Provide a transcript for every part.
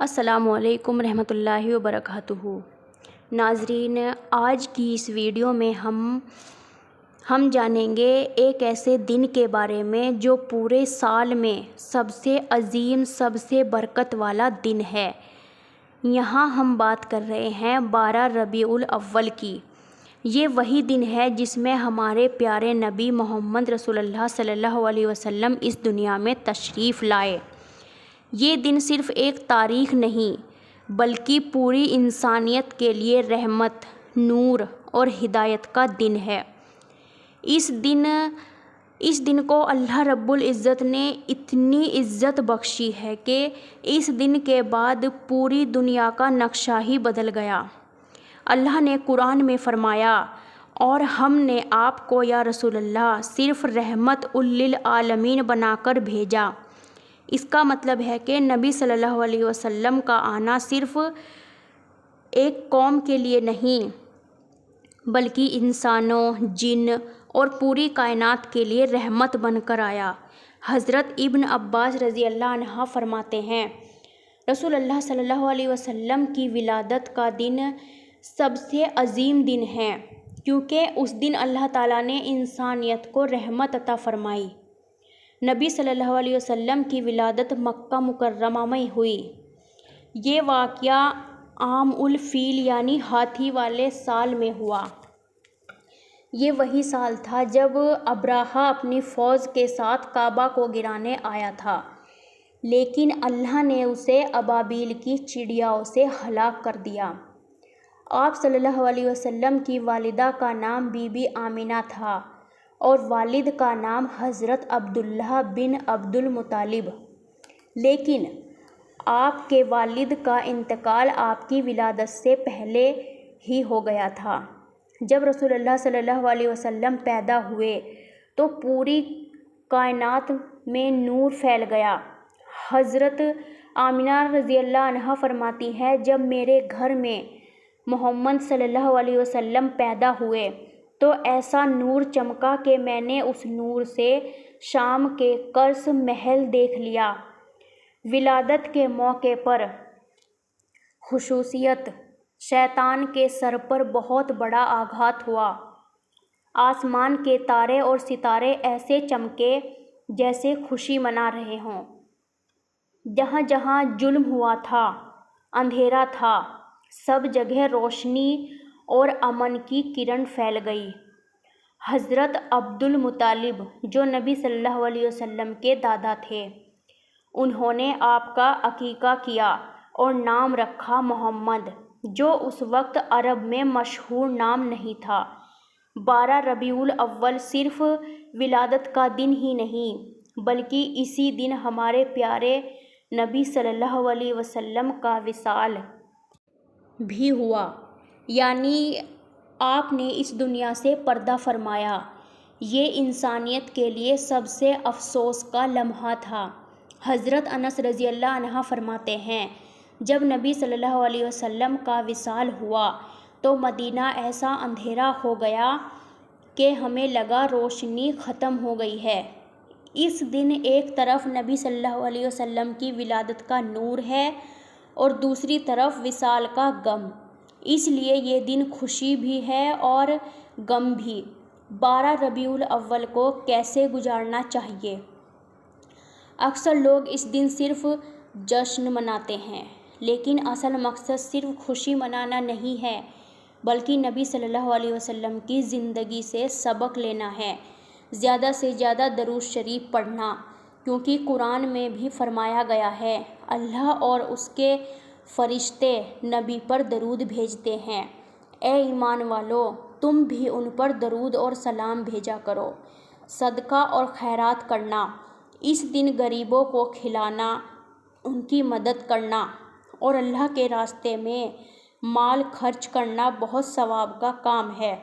السلام علیکم رحمۃ اللہ وبرکاتہ۔ ناظرین، آج کی اس ویڈیو میں ہم جانیں گے ایک ایسے دن کے بارے میں جو پورے سال میں سب سے عظیم، سب سے برکت والا دن ہے۔ یہاں ہم بات کر رہے ہیں 12 ربیع الاول کی۔ یہ وہی دن ہے جس میں ہمارے پیارے نبی محمد رسول اللہ صلی اللہ علیہ وسلم اس دنیا میں تشریف لائے۔ یہ دن صرف ایک تاریخ نہیں بلکہ پوری انسانیت کے لیے رحمت، نور اور ہدایت کا دن ہے۔ اس دن کو اللہ رب العزت نے اتنی عزت بخشی ہے کہ اس دن کے بعد پوری دنیا کا نقشہ ہی بدل گیا۔ اللہ نے قرآن میں فرمایا، اور ہم نے آپ کو یا رسول اللہ صرف رحمت للعالمین بنا کر بھیجا۔ اس کا مطلب ہے کہ نبی صلی اللہ علیہ وسلم کا آنا صرف ایک قوم کے لیے نہیں بلکہ انسانوں، جن اور پوری کائنات کے لیے رحمت بن کر آیا۔ حضرت ابن عباس رضی اللہ عنہ فرماتے ہیں، رسول اللہ صلی اللہ علیہ وسلم کی ولادت کا دن سب سے عظیم دن ہے، کیونکہ اس دن اللہ تعالیٰ نے انسانیت کو رحمت عطا فرمائی۔ نبی صلی اللہ علیہ وسلم کی ولادت مکہ مکرمہ میں ہوئی۔ یہ واقعہ عام الفیل یعنی ہاتھی والے سال میں ہوا۔ یہ وہی سال تھا جب ابرہہ اپنی فوج کے ساتھ کعبہ کو گرانے آیا تھا، لیکن اللہ نے اسے ابابیل کی چڑیاؤں سے ہلاک کر دیا۔ آپ صلی اللہ علیہ وسلم کی والدہ کا نام بی بی آمنہ تھا اور والد کا نام حضرت عبداللہ بن عبد المطلب، لیکن آپ کے والد کا انتقال آپ کی ولادت سے پہلے ہی ہو گیا تھا۔ جب رسول اللہ صلی اللہ علیہ وسلم پیدا ہوئے تو پوری کائنات میں نور پھیل گیا۔ حضرت آمنہ رضی اللہ عنہا فرماتی ہے، جب میرے گھر میں محمد صلی اللہ علیہ وسلم پیدا ہوئے تو ایسا نور چمکا کہ میں نے اس نور سے شام کے قصر محل دیکھ لیا۔ ولادت کے موقع پر خصوصیت، شیطان کے سر پر بہت بڑا آگھات ہوا۔ آسمان کے تارے اور ستارے ایسے چمکے جیسے خوشی منا رہے ہوں۔ جہاں جہاں ظلم ہوا تھا، اندھیرا تھا، سب جگہ روشنی اور امن کی کرن پھیل گئی۔ حضرت عبد المطلب جو نبی صلی اللہ علیہ وسلم کے دادا تھے، انہوں نے آپ کا عقیقہ کیا اور نام رکھا محمد، جو اس وقت عرب میں مشہور نام نہیں تھا۔ 12 ربیع الاول صرف ولادت کا دن ہی نہیں بلکہ اسی دن ہمارے پیارے نبی صلی اللہ علیہ وسلم کا وصال بھی ہوا، یعنی آپ نے اس دنیا سے پردہ فرمایا۔ یہ انسانیت کے لیے سب سے افسوس کا لمحہ تھا۔ حضرت انس رضی اللہ عنہ فرماتے ہیں، جب نبی صلی اللہ علیہ وسلم کا وصال ہوا تو مدینہ ایسا اندھیرا ہو گیا کہ ہمیں لگا روشنی ختم ہو گئی ہے۔ اس دن ایک طرف نبی صلی اللہ علیہ وسلم کی ولادت کا نور ہے اور دوسری طرف وصال کا غم، اس لیے یہ دن خوشی بھی ہے اور غم بھی۔ 12 ربیع الاول کو کیسے گزارنا چاہیے؟ اکثر لوگ اس دن صرف جشن مناتے ہیں، لیکن اصل مقصد صرف خوشی منانا نہیں ہے بلکہ نبی صلی اللہ علیہ وسلم کی زندگی سے سبق لینا ہے۔ زیادہ سے زیادہ درود شریف پڑھنا، کیونکہ قرآن میں بھی فرمایا گیا ہے، اللہ اور اس کے فرشتے نبی پر درود بھیجتے ہیں۔ اے ایمان والو، تم بھی ان پر درود اور سلام بھیجا کرو۔ صدقہ اور خیرات کرنا، اس دن غریبوں کو کھلانا، ان کی مدد کرنا اور اللہ کے راستے میں مال خرچ کرنا بہت ثواب کا کام ہے۔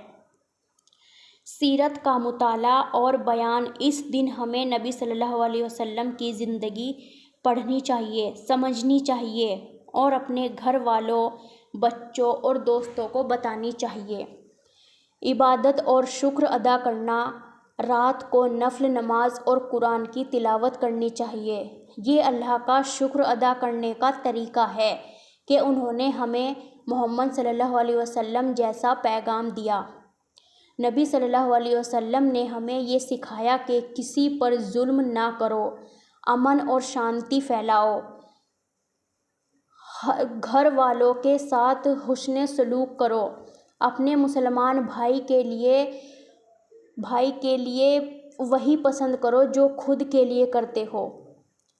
سیرت کا مطالعہ اور بیان، اس دن ہمیں نبی صلی اللہ علیہ وسلم کی زندگی پڑھنی چاہیے، سمجھنی چاہیے اور اپنے گھر والوں، بچوں اور دوستوں کو بتانی چاہیے۔ عبادت اور شکر ادا کرنا، رات کو نفل نماز اور قرآن کی تلاوت کرنی چاہیے۔ یہ اللہ کا شکر ادا کرنے کا طریقہ ہے کہ انہوں نے ہمیں محمد صلی اللہ علیہ وسلم جیسا پیغام دیا۔ نبی صلی اللہ علیہ وسلم نے ہمیں یہ سکھایا کہ کسی پر ظلم نہ کرو، امن اور شانتی پھیلاؤ، گھر والوں کے ساتھ حسن سلوک کرو، اپنے مسلمان بھائی کے لیے وہی پسند کرو جو خود کے لیے کرتے ہو۔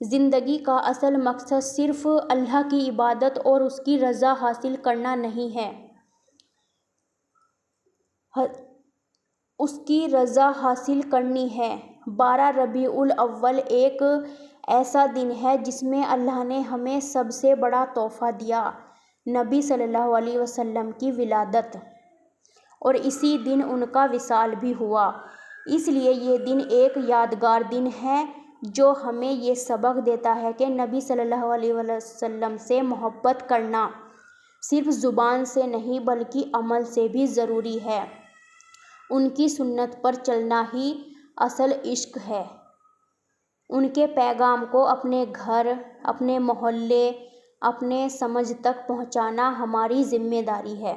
زندگی کا اصل مقصد صرف اللہ کی عبادت اور اس کی رضا حاصل کرنا نہیں ہے، اس کی رضا حاصل کرنی ہے۔ 12 ربیع الاول ایک ایسا دن ہے جس میں اللہ نے ہمیں سب سے بڑا تحفہ دیا، نبی صلی اللہ علیہ وسلم کی ولادت، اور اسی دن ان کا وصال بھی ہوا۔ اس لیے یہ دن ایک یادگار دن ہے جو ہمیں یہ سبق دیتا ہے کہ نبی صلی اللہ علیہ وسلم سے محبت کرنا صرف زبان سے نہیں بلکہ عمل سے بھی ضروری ہے۔ ان کی سنت پر چلنا ہی اصل عشق ہے۔ ان کے پیغام کو اپنے گھر، اپنے محلے، اپنے سماج تک پہنچانا ہماری ذمہ داری ہے۔